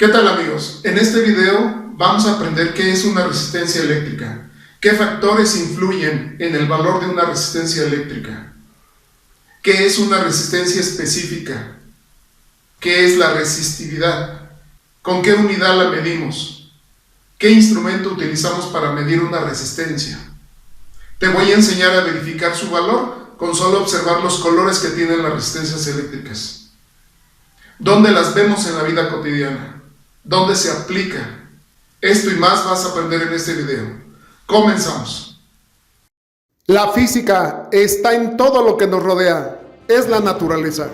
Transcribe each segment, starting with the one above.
¿Qué tal amigos? En este video vamos a aprender qué es una resistencia eléctrica, qué factores influyen en el valor de una resistencia eléctrica, qué es una resistencia específica, qué es la resistividad, con qué unidad la medimos, qué instrumento utilizamos para medir una resistencia. Te voy a enseñar a verificar su valor con solo observar los colores que tienen las resistencias eléctricas. ¿Dónde las vemos en la vida cotidiana? ¿Dónde se aplica? Esto y más vas a aprender en este video. Comenzamos. La física está en todo lo que nos rodea. Es la naturaleza.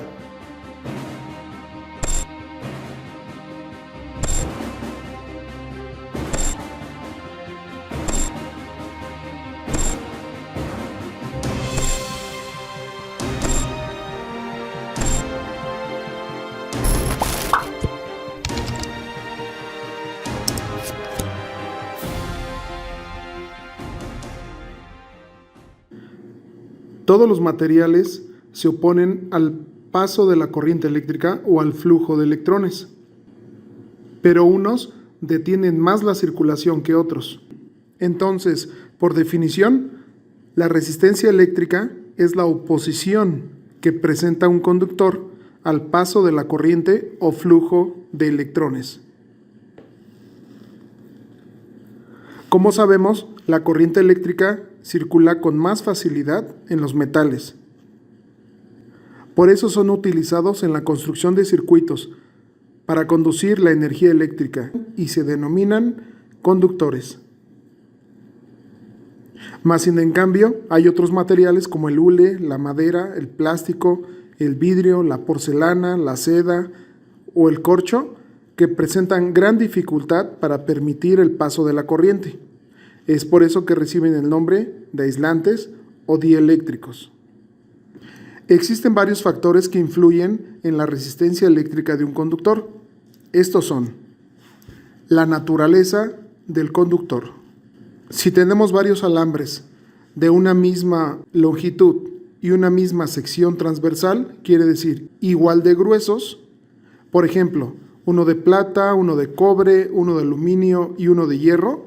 Todos los materiales se oponen al paso de la corriente eléctrica o al flujo de electrones, pero unos detienen más la circulación que otros. Entonces, por definición, la resistencia eléctrica es la oposición que presenta un conductor al paso de la corriente o flujo de electrones. Como sabemos, la corriente eléctrica circula con más facilidad en los metales. Por eso son utilizados en la construcción de circuitos para conducir la energía eléctrica y se denominan conductores. Más sin en cambio, hay otros materiales como el hule, la madera, el plástico, el vidrio, la porcelana, la seda o el corcho que presentan gran dificultad para permitir el paso de la corriente. Es por eso que reciben el nombre de aislantes o dieléctricos. Existen varios factores que influyen en la resistencia eléctrica de un conductor. Estos son: la naturaleza del conductor. Si tenemos varios alambres de una misma longitud y una misma sección transversal, quiere decir igual de gruesos, por ejemplo, uno de plata, uno de cobre, uno de aluminio y uno de hierro,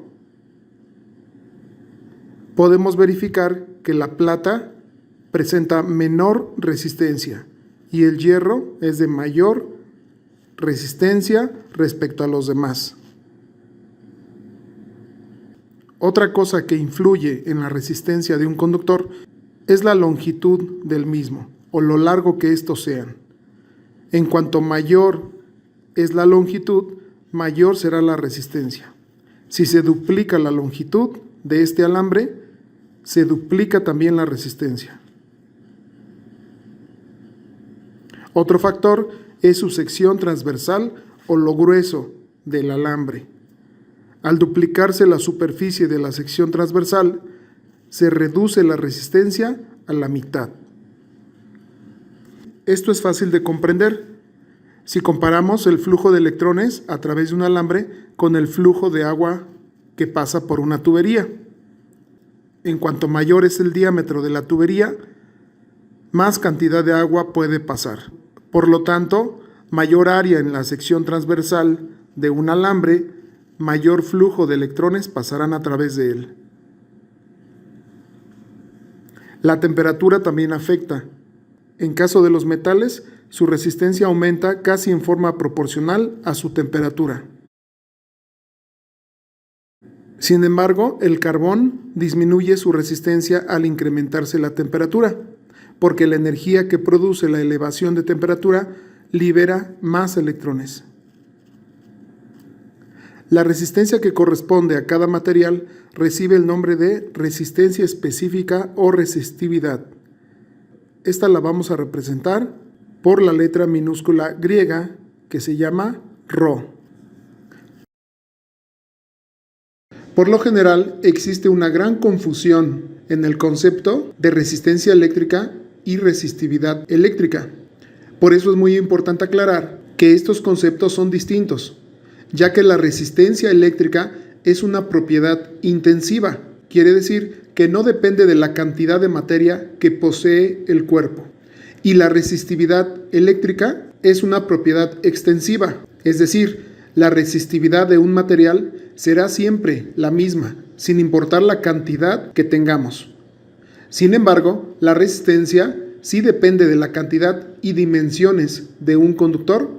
podemos verificar que la plata presenta menor resistencia y el hierro es de mayor resistencia respecto a los demás. Otra cosa que influye en la resistencia de un conductor es la longitud del mismo o lo largo que estos sean. En cuanto mayor es la longitud, mayor será la resistencia. Si se duplica la longitud de este alambre, se duplica también la resistencia. Otro factor es su sección transversal o lo grueso del alambre. Al duplicarse la superficie de la sección transversal, se reduce la resistencia a la mitad. Esto es fácil de comprender si comparamos el flujo de electrones a través de un alambre con el flujo de agua que pasa por una tubería. En cuanto mayor es el diámetro de la tubería, más cantidad de agua puede pasar. Por lo tanto, mayor área en la sección transversal de un alambre, mayor flujo de electrones pasarán a través de él. La temperatura también afecta. En caso de los metales, su resistencia aumenta casi en forma proporcional a su temperatura. Sin embargo, el carbón disminuye su resistencia al incrementarse la temperatura, porque la energía que produce la elevación de temperatura libera más electrones. La resistencia que corresponde a cada material recibe el nombre de resistencia específica o resistividad. Esta la vamos a representar por la letra minúscula griega que se llama Rho. Por lo general, existe una gran confusión en el concepto de resistencia eléctrica y resistividad eléctrica. Por eso es muy importante aclarar que estos conceptos son distintos, ya que la resistencia eléctrica es una propiedad intensiva, quiere decir que no depende de la cantidad de materia que posee el cuerpo, y la resistividad eléctrica es una propiedad extensiva, es decir, La resistividad de un material será siempre la misma, sin importar la cantidad que tengamos. Sin embargo, la resistencia sí depende de la cantidad y dimensiones de un conductor,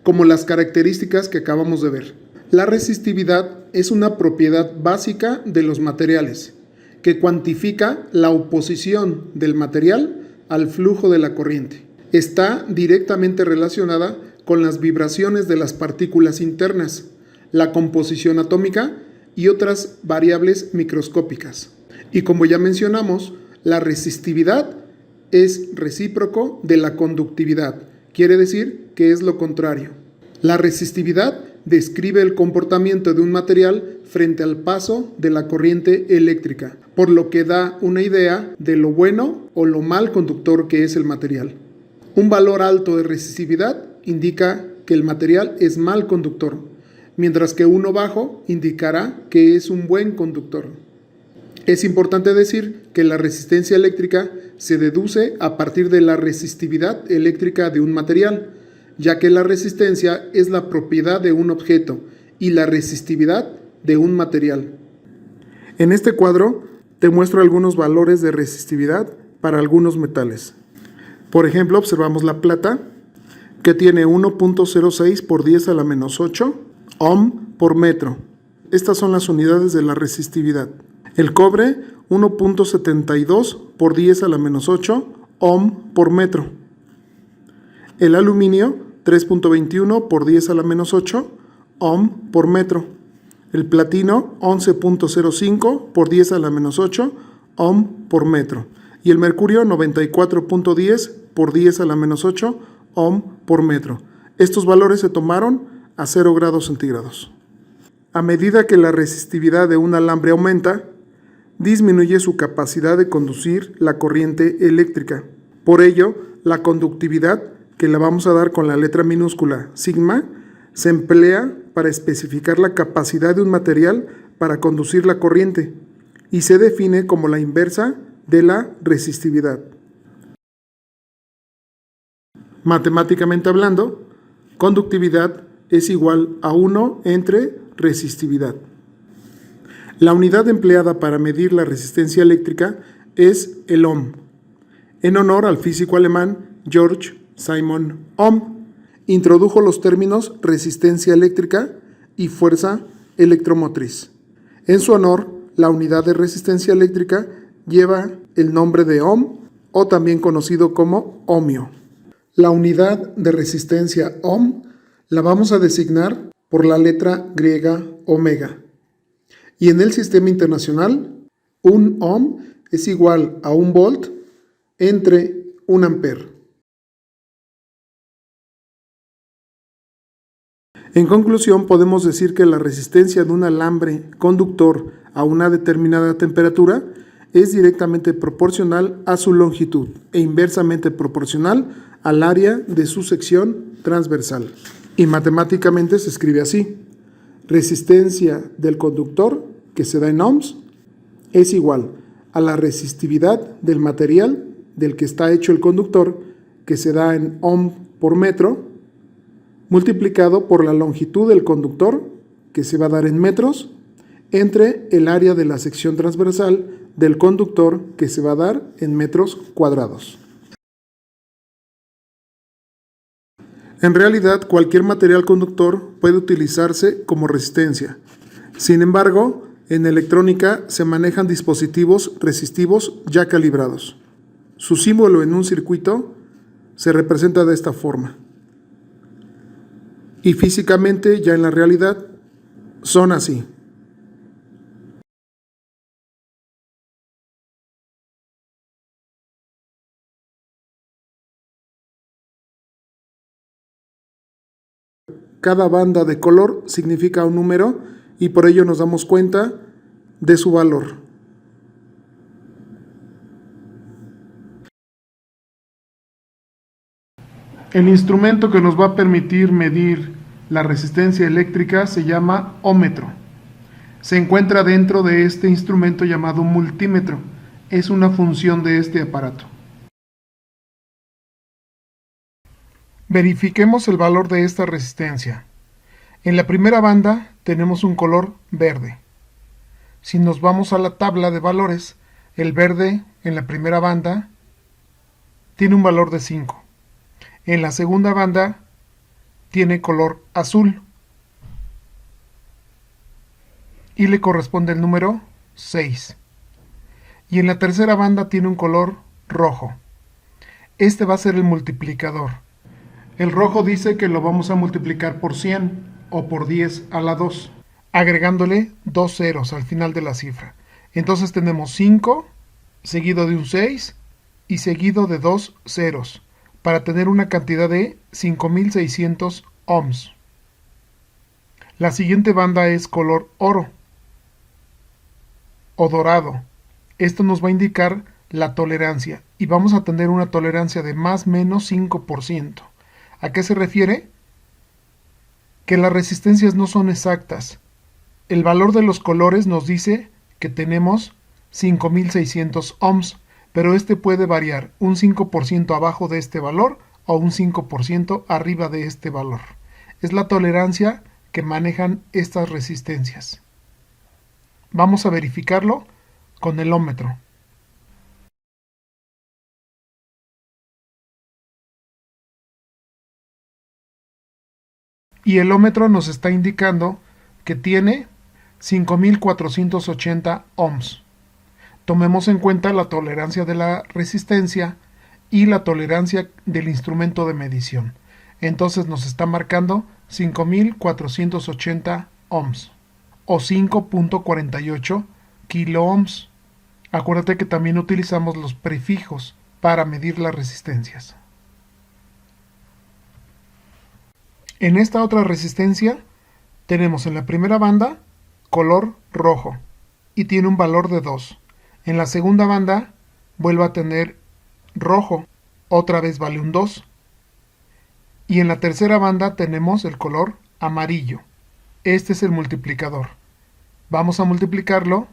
como las características que acabamos de ver. La resistividad es una propiedad básica de los materiales, que cuantifica la oposición del material al flujo de la corriente. Está directamente relacionada con las vibraciones de las partículas internas, la composición atómica y otras variables microscópicas. Y como ya mencionamos, la resistividad es recíproco de la conductividad, quiere decir que es lo contrario. La resistividad describe el comportamiento de un material frente al paso de la corriente eléctrica, por lo que da una idea de lo bueno o lo mal conductor que es el material. Un valor alto de resistividad indica que el material es mal conductor, mientras que uno bajo indicará que es un buen conductor. Es importante decir que la resistencia eléctrica se deduce a partir de la resistividad eléctrica de un material, ya que la resistencia es la propiedad de un objeto y la resistividad de un material. En este cuadro te muestro algunos valores de resistividad para algunos metales. Por ejemplo, observamos la plata, que tiene 1.06 por 10 a la menos 8 ohm por metro. Estas son las unidades de la resistividad. El cobre, 1.72 por 10 a la menos 8 ohm por metro. El aluminio, 3.21 por 10 a la menos 8 ohm por metro. El platino, 11.05 por 10 a la menos 8 ohm por metro. Y el mercurio, 94.10 por 10 a la menos 8 ohm por metro. Estos valores se tomaron a 0 grados centígrados. A medida que la resistividad de un alambre aumenta, disminuye su capacidad de conducir la corriente eléctrica. Por ello, la conductividad, que la vamos a dar con la letra minúscula sigma, se emplea para especificar la capacidad de un material para conducir la corriente y se define como la inversa de la resistividad. Matemáticamente hablando, conductividad es igual a 1 entre resistividad. La unidad empleada para medir la resistencia eléctrica es el ohm, en honor al físico alemán Georg Simon Ohm. Introdujo los términos resistencia eléctrica y fuerza electromotriz. En su honor, la unidad de resistencia eléctrica lleva el nombre de ohm o también conocido como ohmio. La unidad de resistencia ohm la vamos a designar por la letra griega omega. Y en el sistema internacional, un ohm es igual a 1 volt entre 1 ampere. En conclusión, podemos decir que la resistencia de un alambre conductor a una determinada temperatura es directamente proporcional a su longitud e inversamente proporcional al área de su sección transversal. Y matemáticamente se escribe así: resistencia del conductor, que se da en ohms, es igual a la resistividad del material del que está hecho el conductor, que se da en ohm por metro, multiplicado por la longitud del conductor, que se va a dar en metros, entre el área de la sección transversal del conductor, que se va a dar en metros cuadrados. En realidad, cualquier material conductor puede utilizarse como resistencia. Sin embargo, en electrónica se manejan dispositivos resistivos ya calibrados. Su símbolo en un circuito se representa de esta forma. Y físicamente, ya en la realidad, son así. Cada banda de color significa un número y por ello nos damos cuenta de su valor. El instrumento que nos va a permitir medir la resistencia eléctrica se llama ómetro. Se encuentra dentro de este instrumento llamado multímetro. Es una función de este aparato. Verifiquemos el valor de esta resistencia. En la primera banda tenemos un color verde. Si nos vamos a la tabla de valores, el verde en la primera banda tiene un valor de 5. En la segunda banda tiene color azul y le corresponde el número 6. Y en la tercera banda tiene un color rojo. Este va a ser el multiplicador. El rojo dice que lo vamos a multiplicar por 100 o por 10 a la 2, agregándole 2 ceros al final de la cifra. Entonces tenemos 5 seguido de un 6 y seguido de 2 ceros, para tener una cantidad de 5600 ohms. La siguiente banda es color oro o dorado. Esto nos va a indicar la tolerancia y vamos a tener una tolerancia de más o menos 5%. ¿A qué se refiere? Que las resistencias no son exactas. El valor de los colores nos dice que tenemos 5600 ohms, pero este puede variar un 5% abajo de este valor o un 5% arriba de este valor. Es la tolerancia que manejan estas resistencias. Vamos a verificarlo con el ómetro. Y el ómetro nos está indicando que tiene 5480 ohms. Tomemos en cuenta la tolerancia de la resistencia y la tolerancia del instrumento de medición. Entonces nos está marcando 5480 ohms o 5.48 kiloohms. Acuérdate que también utilizamos los prefijos para medir las resistencias. En esta otra resistencia tenemos en la primera banda color rojo y tiene un valor de 2. En la segunda banda vuelve a tener rojo, otra vez vale un 2. Y en la tercera banda tenemos el color amarillo. Este es el multiplicador. Vamos a multiplicarlo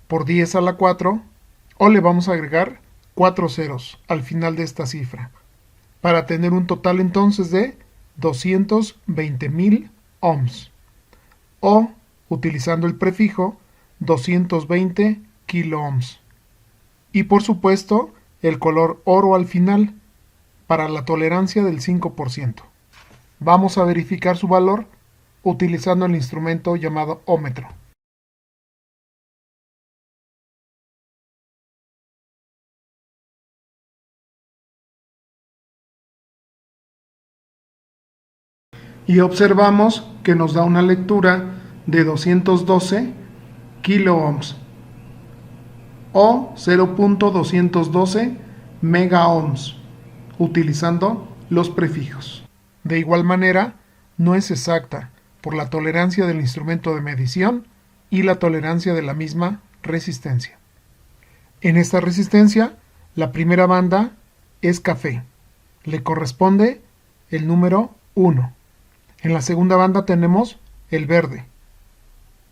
por 10 a la 4 o le vamos a agregar 4 ceros al final de esta cifra para tener un total entonces de 220.000 ohms o, utilizando el prefijo, 220 kiloohms. Y por supuesto, el color oro al final para la tolerancia del 5%. Vamos a verificar su valor utilizando el instrumento llamado ómetro. Y observamos que nos da una lectura de 212 kiloohms o 0.212 megaohms, utilizando los prefijos. De igual manera, no es exacta por la tolerancia del instrumento de medición y la tolerancia de la misma resistencia. En esta resistencia, la primera banda es café. Le corresponde el número 1. En la segunda banda tenemos el verde.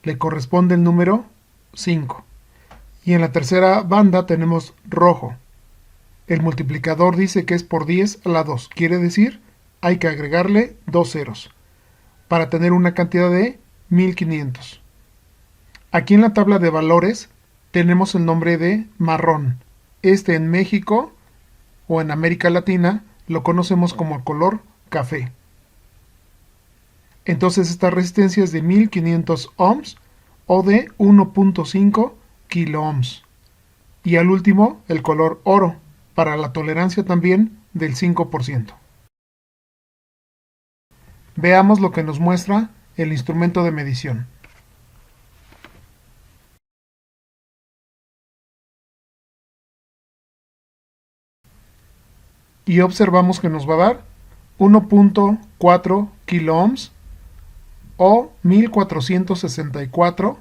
Le corresponde el número 5. Y en la tercera banda tenemos rojo. El multiplicador dice que es por 10 a la 2. Quiere decir, hay que agregarle 2 ceros para tener una cantidad de 1500. Aquí en la tabla de valores tenemos el nombre de marrón. Este en México o en América Latina lo conocemos como el color café. Entonces esta resistencia es de 1500 ohms o de 1.5 kiloohms. Y al último, el color oro, para la tolerancia también del 5%. Veamos lo que nos muestra el instrumento de medición. Y observamos que nos va a dar 1.4 kiloohms o 1464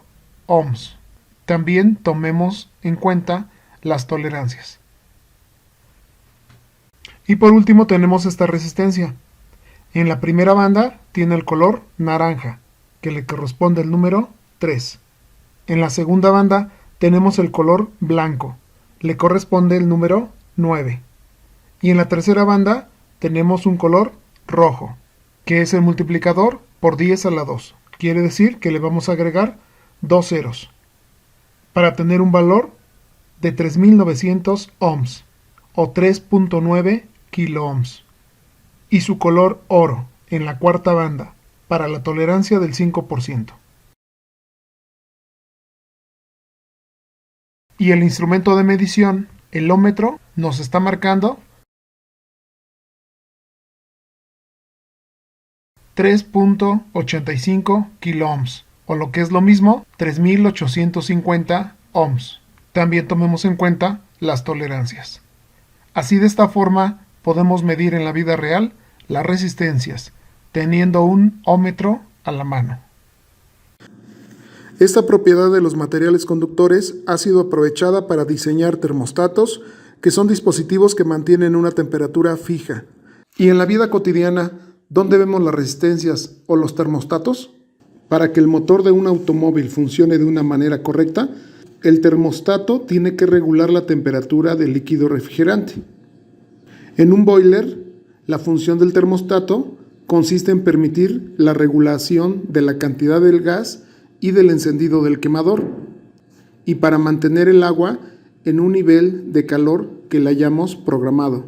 ohms. También tomemos en cuenta las tolerancias. Y por último tenemos esta resistencia. En la primera banda tiene el color naranja, que le corresponde el número 3. En la segunda banda tenemos el color blanco, le corresponde el número 9. Y en la tercera banda tenemos un color rojo, que es el multiplicador por 10 a la 2. Quiere decir que le vamos a agregar 2 ceros para tener un valor de 3900 ohms o 3.9 kiloohms. Y su color oro en la cuarta banda para la tolerancia del 5%. Y el instrumento de medición, el ómetro, nos está marcando 3.85 kiloohms, o lo que es lo mismo, 3850 ohms. También tomemos en cuenta las tolerancias. Así, de esta forma podemos medir en la vida real las resistencias, teniendo un ómetro a la mano. Esta propiedad de los materiales conductores ha sido aprovechada para diseñar termostatos, que son dispositivos que mantienen una temperatura fija. Y en la vida cotidiana, ¿dónde vemos las resistencias o los termostatos? Para que el motor de un automóvil funcione de una manera correcta, el termostato tiene que regular la temperatura del líquido refrigerante. En un boiler, la función del termostato consiste en permitir la regulación de la cantidad del gas y del encendido del quemador, y para mantener el agua en un nivel de calor que le hayamos programado.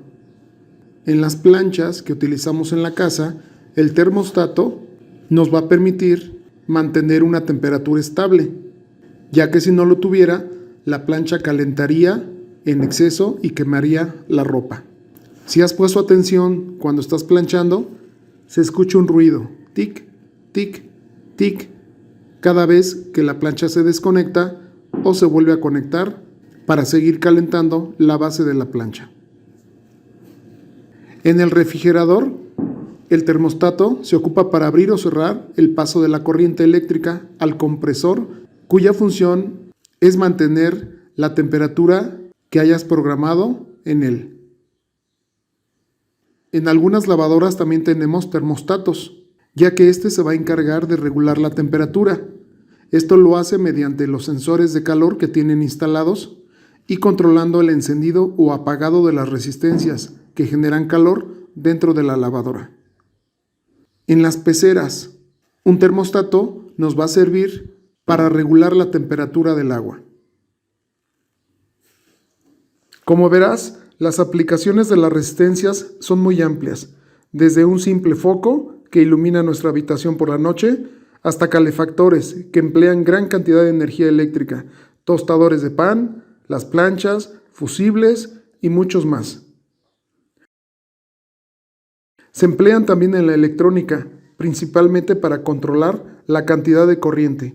En las planchas que utilizamos en la casa, el termostato nos va a permitir mantener una temperatura estable, ya que si no lo tuviera, la plancha calentaría en exceso y quemaría la ropa. Si has puesto atención cuando estás planchando, se escucha un ruido, tic, tic, tic, cada vez que la plancha se desconecta o se vuelve a conectar para seguir calentando la base de la plancha. En el refrigerador, el termostato se ocupa para abrir o cerrar el paso de la corriente eléctrica al compresor, cuya función es mantener la temperatura que hayas programado en él. En algunas lavadoras también tenemos termostatos, ya que este se va a encargar de regular la temperatura. Esto lo hace mediante los sensores de calor que tienen instalados y controlando el encendido o apagado de las resistencias que generan calor dentro de la lavadora. En las peceras, un termostato nos va a servir para regular la temperatura del agua. Como verás, las aplicaciones de las resistencias son muy amplias, desde un simple foco que ilumina nuestra habitación por la noche, hasta calefactores que emplean gran cantidad de energía eléctrica, tostadores de pan, las planchas, fusibles y muchos más. Se emplean también en la electrónica, principalmente para controlar la cantidad de corriente,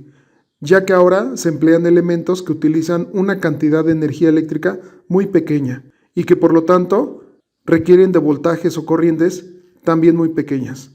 ya que ahora se emplean elementos que utilizan una cantidad de energía eléctrica muy pequeña y que por lo tanto requieren de voltajes o corrientes también muy pequeñas.